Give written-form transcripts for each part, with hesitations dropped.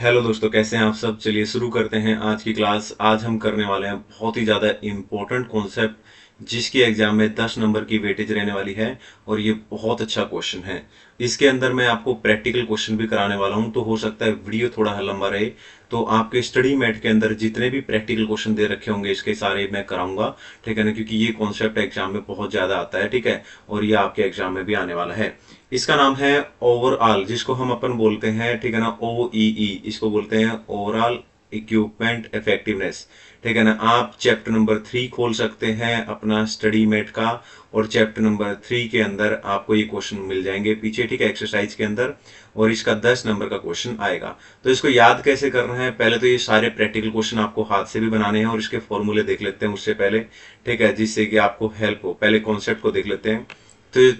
Hello दोस्तों, कैसे हैं आप सब। चलिए शुरू करते हैं आज की क्लास। आज हम करने वाले हैं बहुत ही ज़्यादा इम्पोर्टेंट कॉन्सेप्ट जिसकी एग्जाम में 10 नंबर की वेटेज रहने वाली है और ये बहुत अच्छा क्वेश्चन है। इसके अंदर मैं आपको प्रैक्टिकल क्वेश्चन भी कराने वाला हूं, तो हो सकता है वीडियो थोड़ा लंबा रहे। तो आपके स्टडी मैट के अंदर जितने भी प्रैक्टिकल क्वेश्चन दे रखे होंगे इसके सारे मैं कराऊंगा, ठीक है ना, क्योंकि ये कॉन्सेप्ट एग्जाम में बहुत ज़्यादा आता है, ठीक है, और ये आपके एग्जाम में भी आने वाला है। इसका नाम है ओवरऑल, जिसको हम अपन बोलते हैं, ठीक है ना, OEE, इसको बोलते हैं ओवरऑल इक्विपमेंट इफेक्टिवनेस। ठीक है ना। आप चैप्टर नंबर 3 खोल सकते हैं अपना स्टडी मेट का, और चैप्टर नंबर 3 के अंदर आपको ये क्वेश्चन मिल जाएंगे पीछे, ठीक है, एक्सरसाइज के अंदर, और इसका 10 नंबर का क्वेश्चन आएगा। तो इसको याद कैसे करना है, पहले तो ये सारे प्रैक्टिकल क्वेश्चन आपको हाथ से भी बनाने हैं और इसके फॉर्मूले देख लेते हैं उससे पहले, ठीक है, जिससे कि आपको हेल्प हो। पहले कॉन्सेप्ट को देख लेते हैं। तो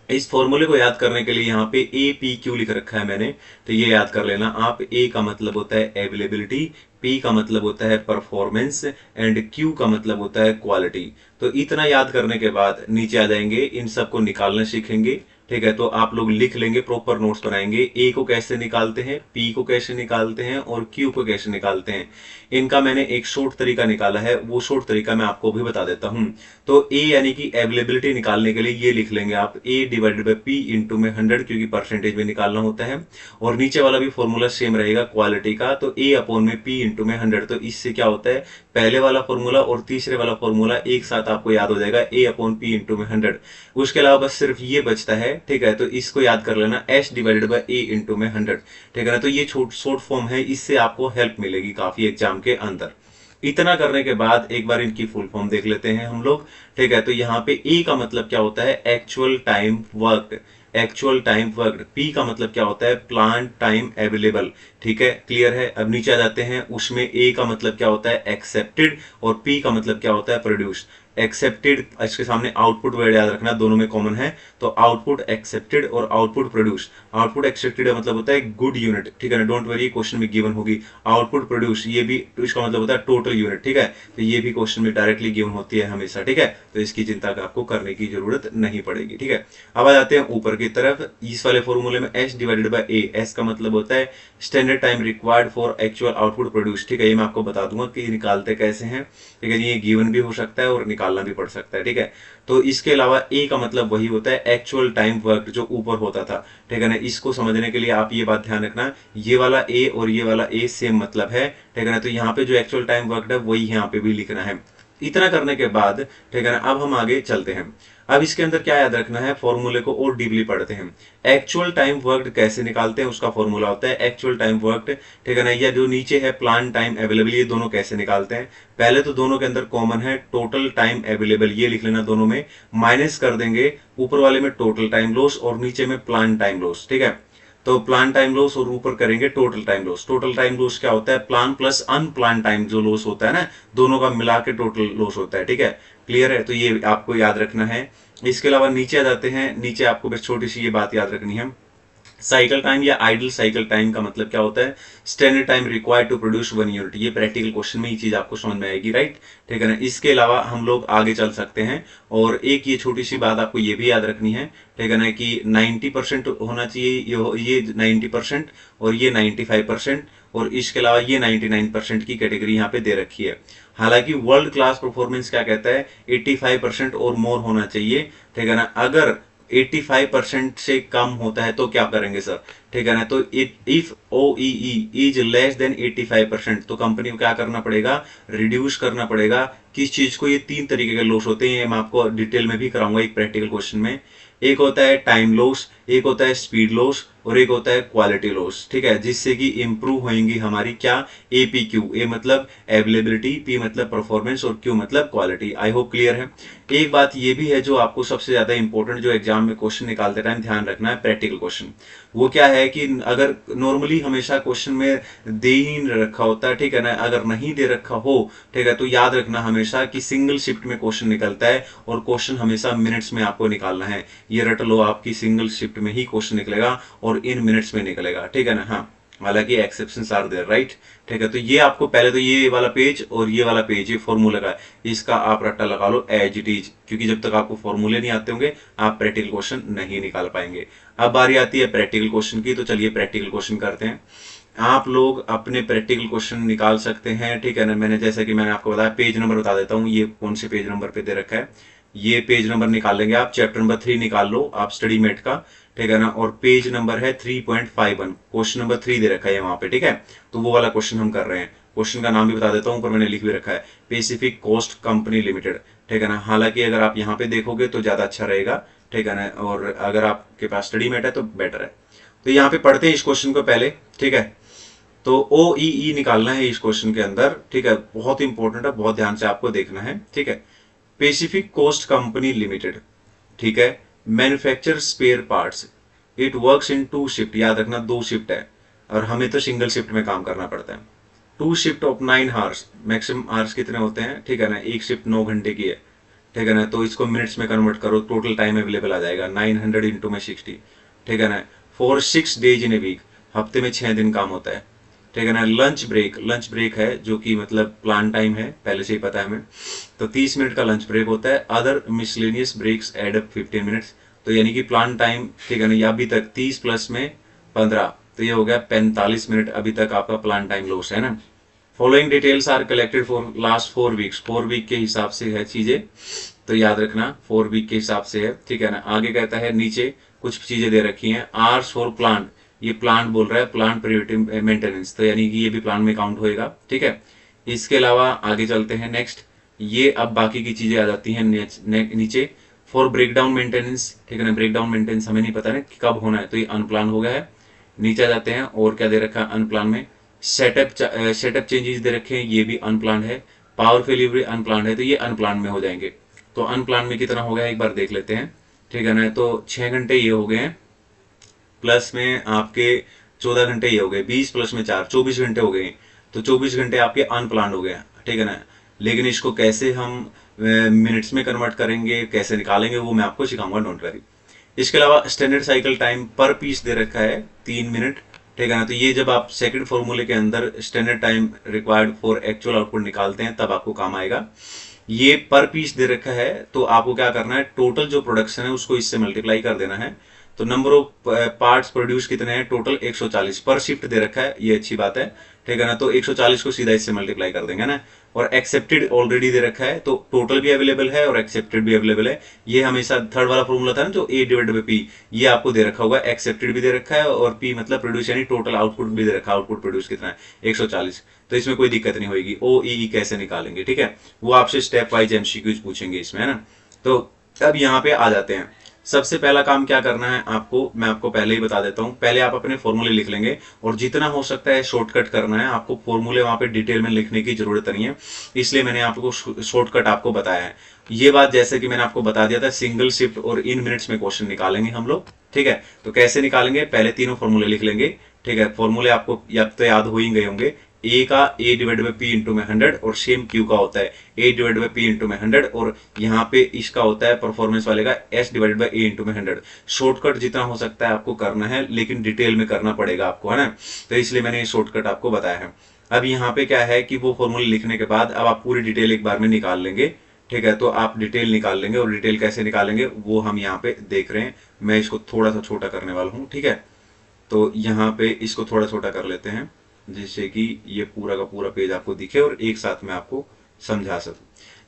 इस फॉर्मूले को याद करने के लिए यहाँ पे APQ लिख रखा है मैंने, तो ये याद कर लेना आप। A का मतलब होता है अवेलेबिलिटी, P का मतलब होता है परफॉर्मेंस, एंड Q का मतलब होता है क्वालिटी। तो इतना याद करने के बाद नीचे आ जाएंगे, इन सबको निकालना सीखेंगे, ठीक है। तो आप लोग लिख लेंगे, प्रॉपर नोट्स बनाएंगे। A को कैसे निकालते हैं, P को कैसे निकालते हैं और Q को कैसे निकालते हैं। इनका मैंने एक शॉर्ट तरीका निकाला है, वो शॉर्ट तरीका मैं आपको भी बता देता हूं। तो A यानी कि अवेलेबिलिटी निकालने के लिए ये लिख लेंगे आप, A divided by P into में 100, क्योंकि परसेंटेज में निकालना होता है। और नीचे वाला भी फॉर्मूला सेम रहेगा क्वालिटी का, तो A अपॉन में P इंटू में 100। तो इससे क्या होता है, पहले वाला फॉर्मूला और तीसरे वाला फॉर्मूला एक साथ आपको याद हो जाएगा, A अपॉन P इंटू में 100। उसके अलावा बस सिर्फ ये बचता है, ठीक है। तो इसको याद कर लेना, S divided by A into में 100, ठीक है ना। तो ये शॉर्ट फॉर्म है, इससे आपको हेल्प मिलेगी काफी एग्जाम के अंदर। इतना करने के बाद एक बार इनकी फुल फॉर्म देख लेते हैं हम लोग, ठीक है। तो यहाँ पे E का मतलब क्या होता है, actual time worked, actual time worked. P का मतलब क्या होता है, प्लान टाइम अवेलेबल, ठीक है, क्लियर है। अब नीचे आ जाते हैं, उसमें A का मतलब क्या होता है, एक्सेप्टेड, और P का मतलब क्या होता है, प्रोड्यूस्ड। एक्सेप्टेड, इसके सामने आउटपुट वर्ड याद रखना, दोनों में कॉमन है। तो आउटपुट एक्सेप्टेड और आउटपुट प्रोड्यूस्ड। आउटपुट एक्सेप्टेड का मतलब होता है गुड यूनिट, ठीक है ना, डोंट वरी, क्वेश्चन में गिवन होगी। आउटपुट प्रोड्यूस, ये भी इसका मतलब होता है टोटल यूनिट, ठीक है। तो ये भी क्वेश्चन में डायरेक्टली गिवन होती है हमेशा, ठीक है। तो इसकी चिंता आपको करने की जरूरत नहीं पड़ेगी, ठीक है। अब आ जाते हैं ऊपर की तरफ, इस वाले फॉर्मूले में S divided by A, S का मतलब होता है standard time required for actual output produce, ठीक है। ये मैं आपको बता दूंगा कि निकालते कैसे हैं, ठीक है। ये गिवन भी हो सकता है और निकालना भी पड़ सकता है, ठीक है। तो इसके अलावा A का मतलब वही होता है एक्चुअल टाइम वर्क, जो ऊपर होता था, ठीक है ना। इसको समझने के लिए आप ये बात ध्यान रखना, ये वाला A और ये वाला A सेम मतलब है, ठीक है ना। तो यहाँ पे जो एक्चुअल टाइम वर्क है वही यहाँ पे भी लिखना है। इतना करने के बाद, ठीक है ना, अब हम आगे चलते हैं। अब इसके अंदर क्या याद रखना है, फॉर्मूले को और डीपली पढ़ते हैं। एक्चुअल टाइम वर्कड कैसे निकालते हैं, उसका फॉर्मूला होता है एक्चुअल टाइम वर्कड, ठीक है ना। या जो नीचे है प्लान टाइम अवेलेबल, ये दोनों कैसे निकालते हैं। पहले तो दोनों के अंदर कॉमन है टोटल टाइम अवेलेबल, ये लिख लेना, दोनों में माइनस कर देंगे, ऊपर वाले में टोटल टाइम लॉस और नीचे में प्लान टाइम लॉस, ठीक है। तो प्लान टाइम लॉस और ऊपर करेंगे total time loss. Total time loss क्या होता है, प्लान प्लस अनप्लान टाइम जो लॉस होता है ना, दोनों का मिला के टोटल लॉस होता है, ठीक है, क्लियर है। तो ये आपको याद रखना है। इसके अलावा नीचे आ जाते हैं, नीचे आपको बस छोटी सी ये बात याद रखनी है, साइकिल टाइम या आइडल साइकिल टाइम का मतलब क्या होता है, standard time required to produce 1 unit. ये प्रैक्टिकल क्वेश्चन में ये चीज आपको समझ में आएगी, राइट, ठीक है ना। इसके अलावा हम लोग आगे चल सकते हैं, और एक ये छोटी सी बात आपको ये भी याद रखनी है, ठीक है ना, कि 90% होना चाहिए, ये 90% और ये 95%, और इसके अलावा ये 99% की कैटेगरी यहाँ पे दे रखी है। हालांकि वर्ल्ड क्लास परफॉर्मेंस क्या कहता है, 85% और मोर होना चाहिए, ठीक है ना। अगर 85% से कम होता है तो क्या करेंगे सर, ठीक है ना। तो if OEE is less than 85%, तो कंपनी को क्या करना पड़ेगा, रिड्यूस करना पड़ेगा। किस चीज को, ये 3 तरीके के लॉस होते हैं, ये मैं आपको डिटेल में भी कराऊंगा एक प्रैक्टिकल क्वेश्चन में। एक होता है टाइम लॉस, एक होता है स्पीड लॉस, और एक होता है क्वालिटी लॉस, ठीक है, जिससे कि इंप्रूव होंगी हमारी क्या, APQ। ए मतलब अवेलेबिलिटी, P मतलब परफॉर्मेंस, और Q मतलब क्वालिटी। आई होप क्लियर है। एक बात ये भी है जो आपको सबसे ज्यादा इंपॉर्टेंट, जो एग्जाम में क्वेश्चन निकालते टाइम ध्यान रखना है, प्रैक्टिकल क्वेश्चन। वो क्या है कि अगर नॉर्मली हमेशा क्वेश्चन में दे ही नहीं रखा होता है, ठीक है ना, अगर नहीं दे रखा हो, ठीक है, तो याद रखना हमेशा कि सिंगल शिफ्ट में क्वेश्चन निकलता है, और क्वेश्चन हमेशा मिनट्स में आपको निकालना है। ये रट लो, आपकी सिंगल शिफ्ट में ही क्वेश्चन निकलेगा और इन मिनट्स में निकलेगा, ठीक है ना। हाँ, हालांकि एक्सेप्शंस आर देयर, राइट, ठीक है। तो ये आपको पहले तो ये वाला पेज और ये वाला पेज, ये फॉर्मूला का, इसका आप रट्टा लगा लो एज इट इज, क्योंकि जब तक आपको फॉर्मूले नहीं आते होंगे आप प्रैक्टिकल क्वेश्चन नहीं निकाल पाएंगे। अब बारी आती है प्रैक्टिकल क्वेश्चन की, तो चलिए प्रैक्टिकल क्वेश्चन करते हैं। आप लोग अपने प्रैक्टिकल क्वेश्चन निकाल सकते हैं, ठीक है ना। मैंने जैसा कि मैंने आपको बताया, पेज नंबर बता देता हूँ, ये कौन से पेज नंबर पे दे रखा है। ये पेज नंबर निकाल लेंगे आप, चैप्टर नंबर 3 निकाल लो आप स्टडी मेट का, ठीक है ना। और पेज नंबर है 3.51, क्वेश्चन नंबर 3 दे रखा है वहां पे, ठीक है। तो वो वाला क्वेश्चन हम कर रहे हैं। क्वेश्चन का नाम भी बता देता हूँ, ऊपर मैंने लिख भी रखा है, पैसिफिक कोस्ट कंपनी लिमिटेड, ठीक है ना। हालांकि अगर आप यहाँ पे देखोगे तो ज्यादा अच्छा रहेगा, ठीक है ना, और अगर आपके पास स्टडी मेट है तो बेटर है। तो यहाँ पे पढ़ते हैं इस क्वेश्चन को पहले, ठीक है। तो ओ ई निकालना है इस क्वेश्चन के अंदर, ठीक है। बहुत इंपॉर्टेंट है, बहुत ध्यान से आपको देखना है, ठीक है। पैसिफिक कोस्ट कंपनी लिमिटेड, ठीक है, manufacture spare parts, it works in 2 shift, याद रखना 2 शिफ्ट है, और हमें तो सिंगल शिफ्ट में काम करना पड़ता है। 2 shift of 9 hours, maximum hours कितने होते हैं, ठीक है ना। एक शिफ्ट 9 घंटे की है, ठीक है ना। तो इसको मिनट्स में कन्वर्ट करो, टोटल टाइम अवेलेबल आ जाएगा 900 इंटू में 60, ठीक है ना। For 6 days in a week, हफ्ते में 6 दिन काम होता है, ठीक है ना। लंच ब्रेक है जो कि मतलब प्लान टाइम है, पहले से ही पता है हमें। तो 30 मिनट का लंच ब्रेक होता है। Other miscellaneous breaks add up 15 minutes, तो यानी कि प्लान टाइम, ठीक है ना, ये अभी तक 30 प्लस में 15, तो ये हो गया 45 मिनट अभी तक आपका प्लान टाइम लॉस है ना। Following details are collected for last 4 weeks, 4 week के हिसाब से है चीजें, तो याद रखना 4 वीक के हिसाब से है, ठीक है ना। आगे कहता है नीचे कुछ चीजें दे रखी हैं, आर्स फॉर प्लांट, ये प्लांट बोल रहा है, प्लांट प्रिवेंटिव मेंटेनेंस, तो यानी कि ये भी प्लांट में काउंट होएगा, ठीक है। इसके अलावा आगे चलते हैं नेक्स्ट, ये अब बाकी की चीजें आ जाती हैं नीचे। फॉर ब्रेकडाउन मेंटेनेंस, ठीक है ना, ब्रेकडाउन मेंटेनेंस हमें नहीं पता ना कि कब होना है, तो ये अनप्लान हो गया है। नीचे आ जाते हैं, और क्या दे रखा है अनप्लान में, सेटअप चेंजेस दे रखे हैं, ये भी अनप्लान है। पावर फेलियर अनप्लान है, तो ये अनप्लान में हो जाएंगे। तो अनप्लान में कितना हो गया एक बार देख लेते हैं, ठीक है ना। तो 6 घंटे ये हो गए हैं, प्लस में आपके 14 घंटे ये हो गए, 20 प्लस में 4, 24 घंटे हो गए। तो 24 घंटे आपके अनप्लान हो गए, ठीक है ना। लेकिन इसको कैसे हम मिनट्स में कन्वर्ट करेंगे, कैसे निकालेंगे, वो मैं आपको सिखाऊंगा, डोंट वरी। इसके अलावा स्टैंडर्ड साइकिल टाइम पर पीस दे रखा है 3 मिनट, ठीक है ना। तो ये जब आप सेकंड फॉर्मूले के अंदर standard time required for actual output निकालते हैं तब आपको काम आएगा। ये पर पीस दे रखा है, तो आपको क्या करना है, टोटल जो प्रोडक्शन है उसको इससे मल्टीप्लाई कर देना है। तो नंबर ऑफ पार्ट्स प्रोड्यूस कितने हैं, टोटल 140, पर शिफ्ट दे रखा है, ये अच्छी बात है, ठीक है ना। तो 140 को सीधा इससे मल्टीप्लाई कर देंगे ना। और एक्सेप्टेड ऑलरेडी दे रखा है, तो टोटल भी अवेलेबल है और एक्सेप्टेड भी अवेलेबल है। ये हमेशा थर्ड वाला फॉर्मूला था ना जो A डिवाइडेड बाई P, ये आपको दे रखा होगा, एक्सेप्टेड भी दे रखा है और P मतलब प्रोड्यूस, यानी टोटल आउटपुट भी दे रखा है, आउटपुट प्रोड्यूस कितना है 140। तो इसमें कोई दिक्कत नहीं होगी। OEE कैसे निकालेंगे, ठीक है, वो आपसे स्टेप वाइज MCQs पूछेंगे इसमें, है ना। तो अब यहाँ पे आ जाते हैं। सबसे पहला काम क्या करना है आपको, मैं आपको पहले ही बता देता हूं, पहले आप अपने फॉर्मूले लिख लेंगे, और जितना हो सकता है शॉर्टकट करना है आपको। फॉर्मूले वहां पे डिटेल में लिखने की जरूरत नहीं है, इसलिए मैंने आपको शॉर्टकट आपको बताया है। ये बात जैसे कि मैंने आपको बता दिया था, सिंगल शिफ्ट और इन मिनट्स में क्वेश्चन निकालेंगे हम लोग, ठीक है। तो कैसे निकालेंगे, पहले तीनों फॉर्मूले लिख लेंगे, ठीक है। फॉर्मूले आपको या तो याद हो ही गए होंगे, ए का A divide by P into में 100, और सेम Q का होता है A divide by P into में 100, और यहाँ पे इसका होता है परफॉर्मेंस वाले का S divide by A into में 100। शॉर्टकट जितना हो सकता है आपको करना है, लेकिन डिटेल में करना पड़ेगा आपको, है ना। तो इसलिए मैंने शॉर्टकट आपको बताया है। अब यहाँ पे क्या है कि वो फॉर्मूले लिखने के बाद अब आप पूरी डिटेल एक बार में निकाल लेंगे, ठीक है। तो आप डिटेल निकाल लेंगे, और डिटेल कैसे निकालेंगे वो हम यहाँ पे देख रहे हैं। मैं इसको थोड़ा सा छोटा करने वाला हूँ, ठीक है। तो यहाँ पे इसको थोड़ा छोटा कर लेते हैं, जिससे कि ये पूरा का पूरा पेज आपको दिखे और एक साथ में आपको समझा सकूं।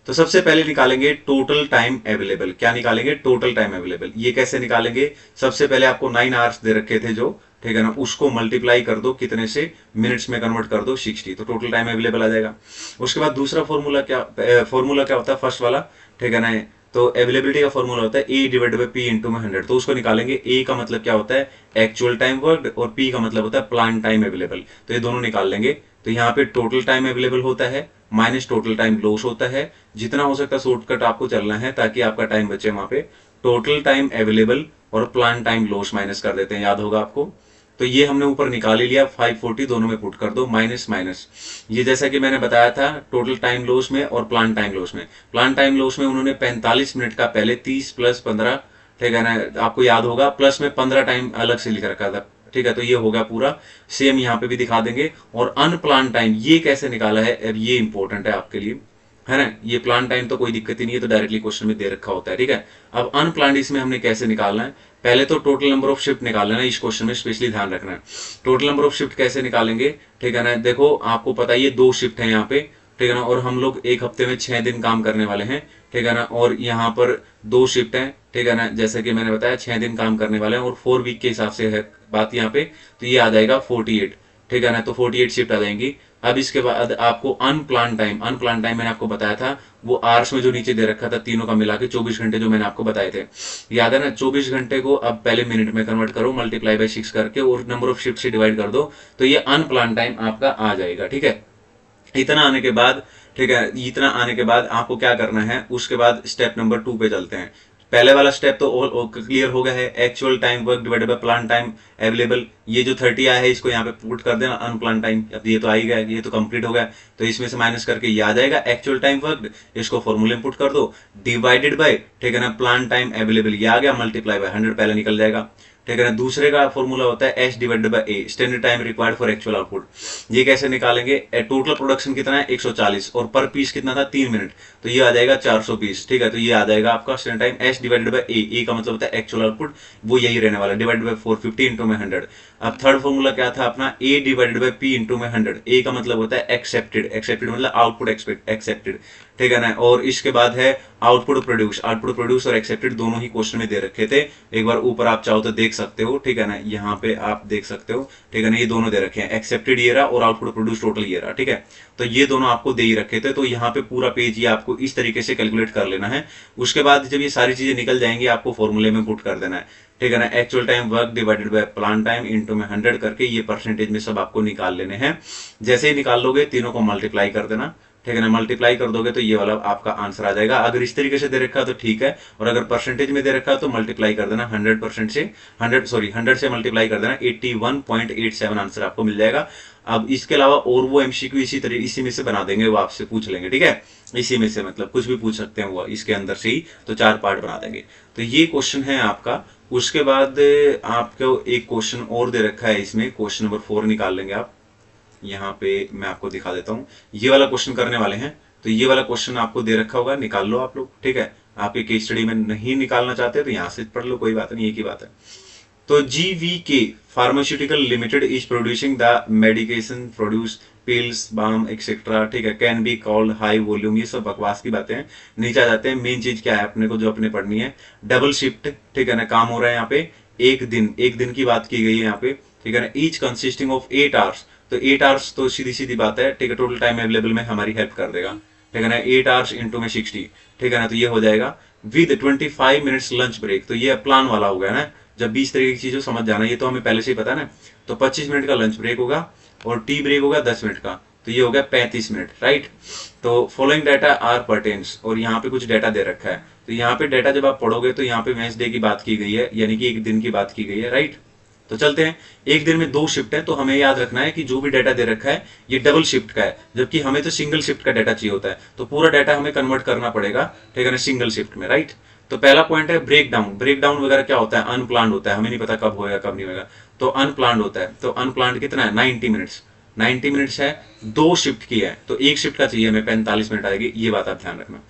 तो सबसे पहले निकालेंगे टोटल टाइम अवेलेबल। क्या निकालेंगे, टोटल टाइम अवेलेबल। ये कैसे निकालेंगे, सबसे पहले आपको 9 आवर्स दे रखे थे जो, ठीक है ना, उसको मल्टीप्लाई कर दो कितने से, मिनट्स में कन्वर्ट कर दो 60, तो टोटल टाइम अवेलेबल आ जाएगा। उसके बाद दूसरा फॉर्मूला क्या होता है, फर्स्ट वाला, ठीक है ना। तो अवेलेबिलिटी का फॉर्मूला होता है A divide by P into में 100, तो उसको निकालेंगे। A का मतलब क्या होता है, एक्चुअल टाइम वर्कड, और P का मतलब होता है प्लान टाइम अवेलेबल, तो ये दोनों निकाल लेंगे। तो यहाँ पे टोटल टाइम अवेलेबल होता है माइनस टोटल टाइम लॉस होता है। जितना हो सकता है शॉर्टकट आपको चलना है ताकि आपका टाइम बचे वहां पे। टोटल टाइम अवेलेबल और प्लान टाइम लॉस माइनस कर देते हैं, याद होगा आपको। तो ये हमने ऊपर निकाल ही लिया, 540 दोनों में पुट कर दो, माइनस माइनस। ये जैसा कि मैंने बताया था टोटल टाइम लॉस में और प्लान टाइम लॉस में। प्लान टाइम लॉस में उन्होंने 45 मिनट का पहले 30 प्लस 15, ठीक है ना, आपको याद होगा, प्लस में 15 टाइम अलग से लिख रखा था, ठीक है। तो ये होगा पूरा, सेम यहाँ पे भी दिखा देंगे। और अनप्लान टाइम ये कैसे निकाला है, अब ये इंपॉर्टेंट है आपके लिए, है ना। ये प्लान टाइम तो कोई दिक्कत ही नहीं है, तो डायरेक्टली क्वेश्चन में दे रखा होता है, ठीक है। अब अनप्लान इसमें हमने कैसे निकालना है, पहले तो टोटल नंबर ऑफ शिफ्ट निकालना है, इस क्वेश्चन में स्पेशली ध्यान रखना है। टोटल नंबर ऑफ शिफ्ट कैसे निकालेंगे, ठीक है ना। देखो आपको पता ही है 2 शिफ्ट है यहाँ पे, ठीक है ना, और हम लोग एक हफ्ते में 6 दिन काम करने वाले हैं, ठीक है ना, और यहाँ पर 2 शिफ्ट है, ठीक है ना, जैसे कि मैंने बताया 6 दिन काम करने वाले हैं और 4 वीक के हिसाब से है बात यहाँ पे, तो ये आ जाएगा 48, ठीक है ना, तो 48 शिफ्ट आ जाएंगी। अब इसके बाद आपको अनप्लान टाइम मैंने आपको बताया था, वो आवर्स में जो नीचे दे रखा था तीनों का मिला के 24 घंटे जो मैंने आपको बताए थे, याद है ना। 24 घंटे को अब पहले मिनट में कन्वर्ट करो, मल्टीप्लाई बाय 6 करके और नंबर ऑफ शिफ्ट से डिवाइड कर दो, तो ये अनप्लान टाइम आपका आ जाएगा, ठीक है। इतना आने के बाद, ठीक है, इतना आने के बाद आपको क्या करना है, उसके बाद स्टेप नंबर 2 पे चलते हैं। पहले वाला स्टेप तो क्लियर हो गया है, actual time work divided by plan time available. ये जो 30 आया है इसको यहाँ पे पुट कर देना अनप्लान टाइम, अब ये तो आ ही गया, ये तो कंप्लीट हो गया, तो इसमें से माइनस करके ये आ जाएगा एक्चुअल टाइम वर्क, इसको फॉर्मूले में पुट कर दो, डिवाइडेड बाय, ठीक है ना, प्लान टाइम अवेलेबल, ये आ गया, मल्टीप्लाई बाय 100 पहले निकल जाएगा, ठीक है ना। दूसरे का फॉर्मूला होता है H divided by A, standard time required for actual output. ये कैसे निकालेंगे, टोटल प्रोडक्शन कितना है 140 और पर पीस कितना था 3 मिनट, तो ये आ जाएगा 420, ठीक है, तो ये आ जाएगा आपका standard time H divided by A का मतलब होता है एक्चुअल आउटपुट, वो यही रहने वाला, डिवाइडेड बाय 450 इंटू में 100। अब थर्ड फॉर्मूला क्या था अपना, ए डिवाइडेड बाय पी इंटू में 100, ए का मतलब होता है एक्सेप्टेड मतलब आउटपुट एक्सेप्टेड, ठीक है ना। और इसके बाद है आउटपुट प्रोड्यूस और एक्सेप्टेड दोनों ही क्वेश्चन में दे रखे थे, एक बार ऊपर आप चाहो तो देख सकते हो, ठीक है ना, यहाँ पे आप देख सकते हो, ठीक है ना, ये दोनों दे रखे हैं, एक्सेप्टेड ये रहा और आउटपुट प्रोड्यूस टोटल ये रहा, ठीक है, तो ये दोनों आपको दे ही रखे थे। तो यहाँ पे पूरा पेज ये आपको इस तरीके से कैलकुलेट कर लेना है। उसके बाद जब ये सारी चीजें निकल जाएंगी आपको फॉर्मूले में पुट कर देना है, ठीक है ना, actual time work divided by plan time into में 100 करके ये परसेंटेज में सब आपको निकाल लेने हैं। जैसे ही निकाल लोगे तीनों को मल्टीप्लाई कर देना, ठीक है ना, मल्टीप्लाई कर दोगे तो ये वाला आपका आंसर आ जाएगा। अगर इस तरीके से दे रखा है तो ठीक है, और अगर परसेंटेज में दे रखा है तो मल्टीप्लाई कर देना 100% से, 100 से मल्टीप्लाई कर देना, 81.87 आंसर आपको मिल जाएगा। अब इसके अलावा और वो एमसीक्यू इसी में से बना देंगे, वो आपसे पूछ लेंगे, ठीक है, इसी में से मतलब कुछ भी पूछ सकते हैं वो इसके अंदर से ही, तो 4 पार्ट बना देंगे। तो ये क्वेश्चन है आपका। उसके बाद आपको एक क्वेश्चन और दे रखा है इसमें, क्वेश्चन नंबर 4 निकाल लेंगे आप। यहाँ पे मैं आपको दिखा देता हूँ, ये वाला क्वेश्चन करने वाले हैं, तो ये वाला क्वेश्चन आपको दे रखा होगा, निकाल लो आप लोग, ठीक है। आपके केस स्टडी में नहीं निकालना चाहते तो यहाँ से पढ़ लो, कोई बात नहीं, एक ही बात है। तो GVK pharmaceutical limited is producing the medication produce pills balm etcetera, ठीक है, can be called high volume, ये सब बकवास की बातें हैं, नीचे आ जाते हैं। मेन चीज क्या है अपने को जो अपने पढ़नी है, डबल शिफ्ट, ठीक है ना, काम हो रहा है यहाँ पे, एक दिन की बात की गई है यहाँ पे, ठीक है ना, ईच कंसिस्टिंग ऑफ 8 आवर्स, तो 8 आवर्स तो सीधी सीधी बात है, ठीक है, टोटल टाइम अवेलेबल में हमारी हेल्प कर देगा, ठीक है ना, 8 आवर्स इंटू में 60, ठीक है ना, तो ये हो जाएगा विद 25 मिनट्स लंच ब्रेक, तो ये प्लान वाला हो गया ना, जब भी इस तरीके की चीजों समझ जाना, ये तो हमें पहले से ही पता है ना। तो 25 मिनट का लंच ब्रेक होगा और टी ब्रेक होगा 10 मिनट का, तो ये हो गया 35 मिनट, राइट। तो फॉलोइंग डाटा आर पर्टेन्स, और यहाँ पे कुछ डाटा दे रखा है, तो यहाँ पे डाटा जब आप पढ़ोगे तो यहाँ पे वेंसडे की बात की गई है, यानी कि एक दिन की बात की गई है, राइट। तो चलते हैं, एक दिन में 2 शिफ्ट है, तो हमें याद रखना है कि जो भी डाटा दे रखा है ये डबल शिफ्ट का है, जबकि हमें तो सिंगल शिफ्ट का डाटा चाहिए होता है, तो पूरा डाटा हमें कन्वर्ट करना पड़ेगा, ठीक है ना, सिंगल शिफ्ट में, राइट। तो पहला पॉइंट है ब्रेकडाउन वगैरह क्या होता है, अनप्लान्ड होता है, हमें नहीं पता कब होगा कब नहीं होगा, तो अनप्लान्ड होता है। तो अनप्लान्ड कितना है 90 मिनट्स है, 2 शिफ्ट की है, तो एक शिफ्ट का चाहिए हमें 45 मिनट आएगी, ये बात आप ध्यान रखना।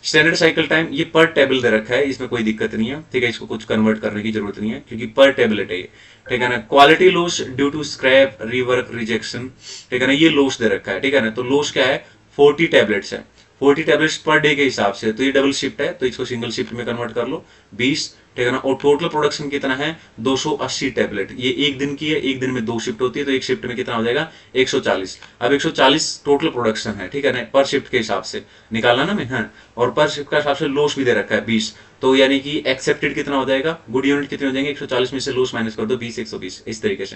स्टैंडर्ड साइकिल टाइम ये पर टेबल दे रखा है, इसमें कोई दिक्कत नहीं है, ठीक है, इसको कुछ कन्वर्ट करने की जरूरत नहीं है क्योंकि पर टेबलेट है ये, ठीक है ना। Quality loss due to scrap rework rejection, ठीक है ना, ये लॉस दे रखा है, ठीक है ना। तो लॉस क्या है 40 टैबलेट्स है, 40 टैबलेट्स पर डे के हिसाब से, तो ये डबल शिफ्ट है, तो इसको सिंगल शिफ्ट में कन्वर्ट कर लो 20, ठीक है ना। और टोटल प्रोडक्शन कितना है 280 टैबलेट, ये एक दिन की है, एक दिन में 2 शिफ्ट होती है, तो एक शिफ्ट में कितना हो जाएगा 140। अब 140 टोटल प्रोडक्शन है, ठीक है ना, पर शिफ्ट के हिसाब से निकालना ना मैं, हाँ, और पर शिफ्ट का हिसाब से लॉस भी दे रखा है 20, तो यानी कि एक्सेप्टेड कितना हो जाएगा, गुड यूनिट कितने हो जाएंगे 140 में से लॉस माइनस कर दो 20 120, इस तरीके से।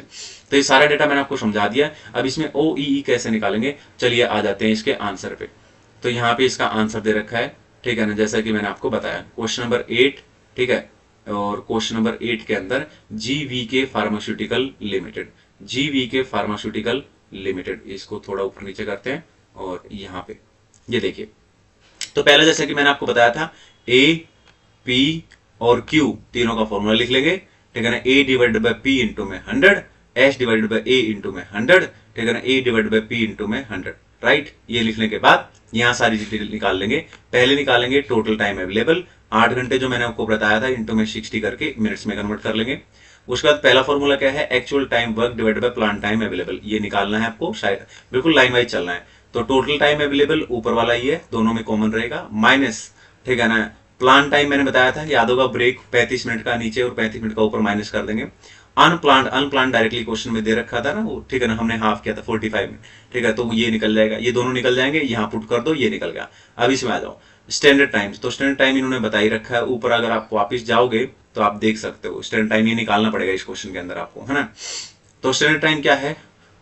तो ये सारा डेटा मैंने आपको समझा दिया। अब इसमें OEE कैसे निकालेंगे, चलिए आ जाते हैं इसके आंसर पे। तो यहाँ पे इसका आंसर दे रखा है, ठीक है ना, जैसा कि मैंने आपको बताया, क्वेश्चन नंबर 8, ठीक है, और क्वेश्चन नंबर 8 के अंदर GVK फार्मास्यूटिकल लिमिटेड, इसको थोड़ा ऊपर नीचे करते हैं, और यहाँ पे ये देखिए, तो पहले जैसे कि मैंने आपको बताया था A, P और Q तीनों का फॉर्मूला लिख लेंगे, ठीक है ना, A divided by P into में 100, H divided by A into में 100, ठीक है ना, A divided by P into में 100, राइट। ये लिखने के बाद यहाँ सारी डिटेल निकाल लेंगे, पहले निकालेंगे टोटल टाइम अवेलेबल, 8 घंटे जो मैंने आपको बताया था इंटू में 60 करके मिनट्स में कन्वर्ट कर लेंगे। उसके बाद पहला फॉर्मूला क्या है, actual time work divided by plan time available, ये निकालना है आपको, शायद बिल्कुल लाइन वाइज चलना है। तो टोटल टाइम अवेलेबल ऊपर वाला ये है, दोनों में कॉमन रहेगा, माइनस, ठीक है ना, प्लान टाइम मैंने बताया था याद होगा, ब्रेक 35 मिनट का नीचे और 35 मिनट का ऊपर माइनस कर देंगे। अनप्लान डायरेक्टली क्वेश्चन में दे रखा था ना वो, ठीक है ना, हमने हाफ किया था 45 में, ठीक है, तो ये निकल जाएगा, ये दोनों निकल जाएंगे, यहाँ पुट कर दो, ये निकल गया। अब इसमें आ जाओ स्टैंडर्ड टाइम, तो स्टैंडर्ड टाइम इन्होंने बता ही रखा है ऊपर, अगर आप वापस जाओगे तो आप देख सकते हो स्टैंडर्ड टाइम ये निकालना पड़ेगा इस क्वेश्चन के अंदर आपको, है ना। तो स्टैंडर्ड टाइम क्या है,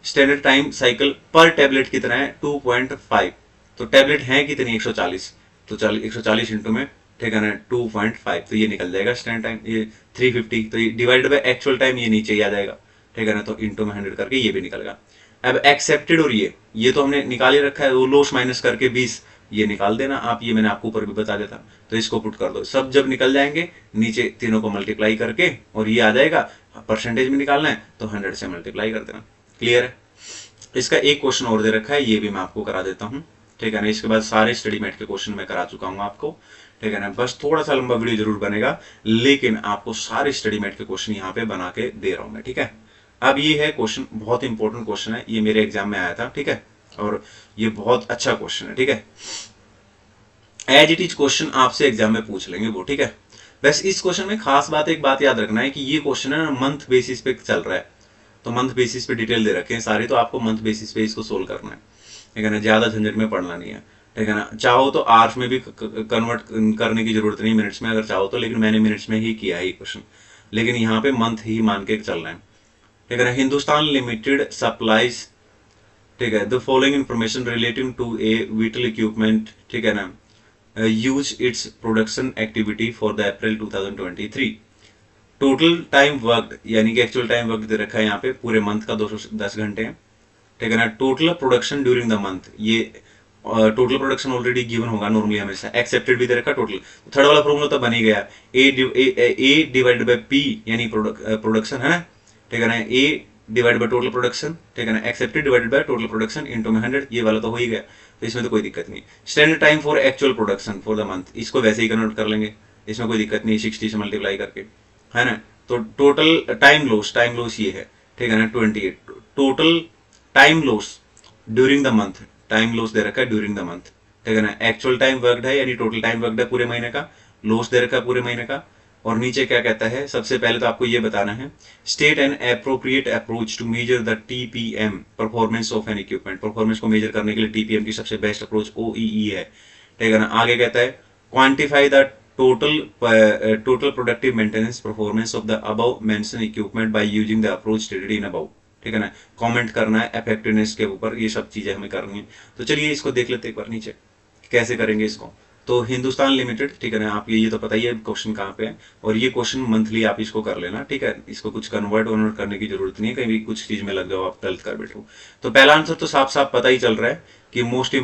स्टैंडर्ड टाइम साइकिल पर टेबलेट कितना है 2.5, तो टेबलेट है कितनी 140, तो चल 140 इंटू में, ठीक है ना 2.5, तो ये निकल जाएगा स्टैंडर्ड टाइम, ये 350, तो ये डिवाइडेड बाय एक्चुअल टाइम, ये नीचे ही आ जाएगा, ठीक है ना, तो इंटू में 100 करके ये भी निकल गया। अब एक्सेप्टेड और ये तो हमने निकाल ही रखा है, वो लोस माइनस करके 20, ये निकाल देना आप, ये मैंने आपको ऊपर भी बता देता, तो इसको पुट कर दो, सब जब निकल जाएंगे नीचे तीनों को मल्टीप्लाई करके और ये आ जाएगा, परसेंटेज में निकालना है तो 100 से मल्टीप्लाई कर देना। क्लियर है। इसका एक क्वेश्चन और दे रखा है, ये भी मैं आपको करा देता हूँ, ठीक है ना, इसके बाद सारे स्टडी मेट के क्वेश्चन मैं करा चुका हूँ आपको, ठीक है ना, बस थोड़ा सा लंबा वीडियो जरूर बनेगा, लेकिन आपको सारे स्टडी मेट के क्वेश्चन यहाँ पे बना के दे रहा हूं मैं, ठीक है। अब ये है क्वेश्चन, बहुत इंपॉर्टेंट क्वेश्चन है, ये मेरे एग्जाम में आया था, ठीक है, और ये बहुत अच्छा क्वेश्चन है, ठीक है, एज इट इज क्वेश्चन आपसे एग्जाम में पूछ लेंगे वो, ठीक है। बस इस क्वेश्चन में खास बात, एक बात याद रखना है कि ये क्वेश्चन है ना मंथ बेसिस पे चल रहा है, तो मंथ बेसिस पे डिटेल दे रखे हैं सारे, तो आपको मंथ बेसिस पे इसको सोल्व करना है, ठीक है ना, ज्यादा झंझट में पढ़ना नहीं है, ठीक है ना। चाहो तो आवर्स में भी कन्वर्ट करने की जरूरत नहीं, मिनट्स में अगर चाहो तो, लेकिन मैंने मिनट्स में ही किया है ये क्वेश्चन, लेकिन यहाँ पे मंथ ही मान के चलना है, ठीक है ना। हिंदुस्तान लिमिटेड सप्लाईज, ठीक है, the following information relating to a vital equipment, ठीक है ना, use its production activity for the April 2023। Total time work, यानी कि एक्चुअल टाइम वर्क दे रखा है यहाँ पे, पूरे मंथ का 210 घंटे हैं, ठीक है ना। Total production during the month, ये टोटल प्रोडक्शन ऑलरेडी गिवन होगा नॉर्मली हमेशा, एक्सेप्टेड भी दे रखा टोटल, थर्ड वाला फॉर्मूला तो बन ही गया, ए डिवाइडेड बाय पी यानी प्रोडक्शन, है ना, ठीक है ना, ए डिवाइड बाय टोटल प्रोडक्शन, ठीक है ना, accepted divided by total production into में 100, ये वाला तो हो ही गया, तो इसमें तो कोई दिक्कत नहीं। Standard time for actual production for the month, इसको वैसे ही कन्वर्ट कर लेंगे, इसमें कोई दिक्कत नहीं, 60 से मल्टीप्लाई करके, है ना। तो टोटल टाइम लॉस ये है, ठीक है ना 28, total time loss during the month, time loss दे रखा है ड्यूरिंग द मंथ, ठीक है ना, एक्चुअल टाइम वर्कड है यानी टोटल टाइम वर्कड है पूरे महीने का, लॉस दे रखा है पूरे महीने का, और नीचे क्या कहता है, सबसे पहले तो आपको ये बताना है, state an appropriate approach to measure the TPM performance of an equipment, performance को मेजर करने के लिए टीपीएम की सबसे बेस्ट अप्रोच ओईई है, ठीक है ना। आगे कहता है quantify the total productive maintenance performance of the above mention equipment by using the approach stated in above, ठीक है ना, कमेंट करना है इफेक्टिवनेस के ऊपर, ये सब चीजें हमें करनी है। तो चलिए इसको देख लेते एक बार नीचे कैसे करेंगे इसको। तो हिंदुस्तान लिमिटेड, ठीक है ना, आप ये तो पता ही है क्वेश्चन कहाँ पे है, और ये क्वेश्चन मंथली आप इसको कर लेना, ठीक है, इसको कुछ कन्वर्ट करने की जरूरत नहीं है, कहीं भी कुछ चीज में लग जाओ आप गलत कर बैठो। तो पहला आंसर तो साफ साफ पता ही चल रहा है कि मोस्ट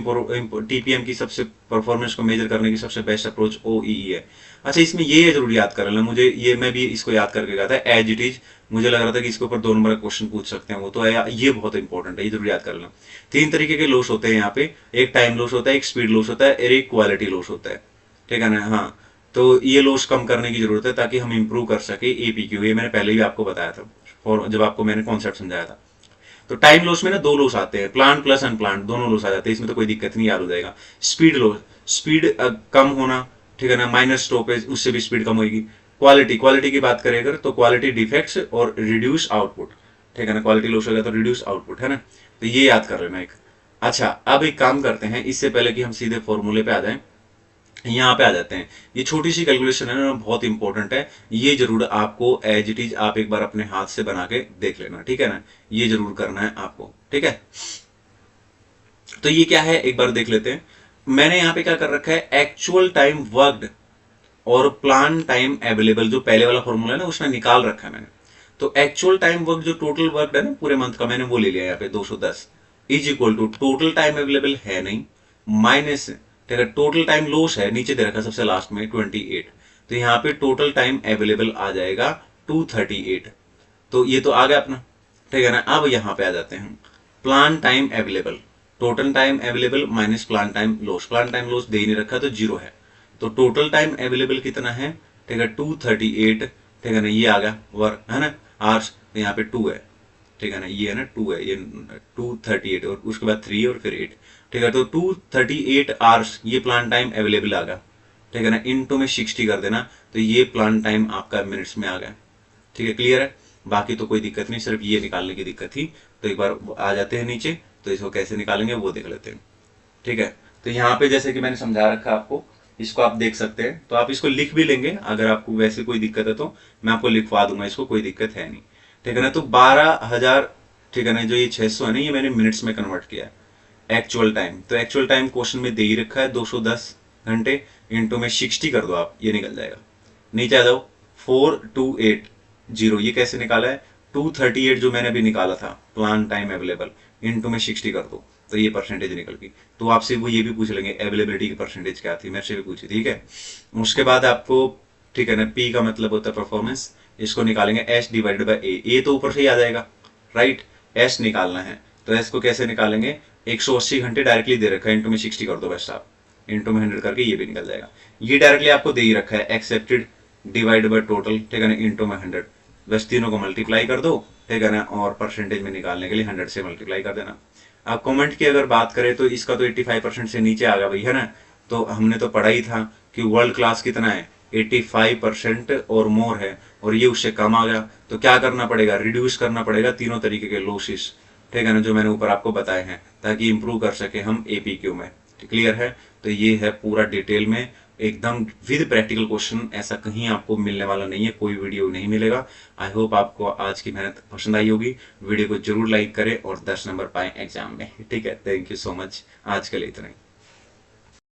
टीपीएम की सबसे परफॉर्मेंस को मेजर करने की सबसे बेस्ट अप्रोच ओईई है। अच्छा इसमें ये जरूर याद कर लेना, मुझे ये मैं भी इसको याद करके गया था एज इट इज, मुझे लग रहा था कि इसके ऊपर 2 नंबर का क्वेश्चन पूछ सकते हैं, वो तो है, ये बहुत इंपॉर्टेंट है, ये जरूर याद कर लेना। 3 तरीके के लॉस होते हैं यहाँ पे, एक टाइम लॉस होता है, एक स्पीड लॉस होता है, और एक क्वालिटी लॉस होता है, ठीक है ना। हाँ, तो ये लॉस कम करने की जरूरत है ताकि हम इंप्रूव कर सके एपीक्यू, ये मैंने पहले भी आपको बताया था, और जब आपको मैंने कॉन्सेप्ट समझाया था। तो टाइम लॉस में ना 2 लॉस आते हैं, प्लान प्लस अनप्लान दोनों लॉस आ जाते हैं, इसमें तो कोई दिक्कत नहीं, याद हो जाएगा। स्पीड लॉस, स्पीड कम होना, ठीक है ना, माइनस स्टॉपेज, उससे भी स्पीड कम होगी। क्वालिटी की बात करें अगर, तो क्वालिटी डिफेक्ट्स और रिड्यूस आउटपुट, ठीक है ना, क्वालिटी लॉस हो गया तो रिड्यूस आउटपुट, है ना, तो ये याद कर लेना एक। अच्छा अब एक काम करते हैं, इससे पहले कि हम सीधे फॉर्मूले पे आ जाएं, यहाँ पे आ जाते हैं। ये छोटी सी कैलकुलेशन है ना, बहुत इंपॉर्टेंट है, ये जरूर आपको एज इट इज आप एक बार अपने हाथ से बना के देख लेना, ठीक है ना, ये जरूर करना है आपको, ठीक है। तो ये क्या है एक बार देख लेते हैं। मैंने यहाँ पे क्या कर रखा है, एक्चुअल टाइम वर्कड और प्लान टाइम अवेलेबल, जो पहले वाला फॉर्मूला है ना उसमें निकाल रखा है मैंने। तो एक्चुअल टाइम वर्क जो टोटल वर्क है ना पूरे मंथ का, मैंने वो ले लिया यहाँ पे 210 is equal to total time available है नहीं, माइनस, ठीक है, टोटल टाइम लॉस है नीचे दे रखा सबसे लास्ट में 28, तो यहाँ पे टोटल टाइम अवेलेबल आ जाएगा 238, तो ये तो आ गया अपना, ठीक है ना। अब यहाँ पे आ जाते हैं plan time available, total time available minus plan time loss, plan time loss दे ही नहीं रखा तो 0 है, तो टोटल टाइम अवेलेबल कितना है, ठीक है 238, ठीक है ना, ये आ गया वर्क है ना आवर्स, तो यहाँ पे 2 है, ठीक है ना, ये है ना 2 है, ये 238 और उसके बाद 3 और फिर 8, ठीक है, तो 238 आवर्स ये प्लान टाइम अवेलेबल आ गया, ठीक है ना, इनटू में 60 कर देना, तो ये प्लान टाइम आपका मिनट्स में आ गया, ठीक है, क्लियर है। बाकी तो कोई दिक्कत नहीं, सिर्फ ये निकालने की दिक्कत थी। तो एक बार आ जाते हैं नीचे, तो इसको कैसे निकालेंगे वो देख लेते हैं, ठीक है। तो यहाँ पे जैसे कि मैंने समझा रखा आपको, इसको आप देख सकते हैं, तो आप इसको लिख भी लेंगे, अगर आपको वैसे कोई दिक्कत है तो मैं आपको लिखवा दूंगा, इसको कोई दिक्कत है नहीं, ठीक है ना। तो 12,000, ठीक है ना, जो ये 600 है ना, ये मैंने मिनट्स में कन्वर्ट किया है एक्चुअल टाइम। तो एक्चुअल टाइम क्वेश्चन में दे ही रखा है 210 घंटे, इंटू में 60 कर दो आप, ये निकल जाएगा। नीचे आ जाओ, 4280, ये कैसे निकाला है, 238 जो मैंने अभी निकाला था प्लान टाइम अवेलेबल, इंटू में 60 कर दो, तो ये परसेंटेज निकल गई। तो आपसे वो ये भी पूछ लेंगे अवेलेबिलिटी की परसेंटेज क्या थी, मेरे से भी पूछी, ठीक है। उसके बाद आपको, ठीक है ना, पी का मतलब होता है परफॉर्मेंस, इसको निकालेंगे एस डिवाइडेड बाई ए तो ऊपर से ही आ जाएगा, राइट। एस निकालना है, तो एस को कैसे निकालेंगे, 180 घंटे डायरेक्टली दे रखा है, इंटू में 60 कर दो बस आप, इंटू में 100 करके ये भी निकल जाएगा। ये डायरेक्टली आपको दे ही रखा है, एक्सेप्टेड डिवाइड बाय टोटल, ठीक है ना, इंटू में 100, बस तीनों को मल्टीप्लाई कर दो, ठीक है ना, और परसेंटेज में निकालने के लिए 100 से मल्टीप्लाई कर देना। अब कमेंट की अगर बात करें तो इसका तो 85% से नीचे आ गया भाई, है ना। तो हमने तो पढ़ा ही था कि वर्ल्ड क्लास कितना है, 85% और मोर है, और ये उससे कम आ गया, तो क्या करना पड़ेगा, रिड्यूस करना पड़ेगा तीनों तरीके के लॉसेस, ठीक है ना, जो मैंने ऊपर आपको बताए हैं, ताकि इंप्रूव कर सके हम एपीक्यू में। क्लियर है। तो ये है पूरा डिटेल में एकदम विद प्रैक्टिकल क्वेश्चन, ऐसा कहीं आपको मिलने वाला नहीं है, कोई वीडियो नहीं मिलेगा। आई होप आपको आज की मेहनत पसंद आई होगी। वीडियो को जरूर लाइक करें और 10 नंबर पाएं एग्जाम में, ठीक है। थैंक यू सो मच, आज के लिए इतना ही।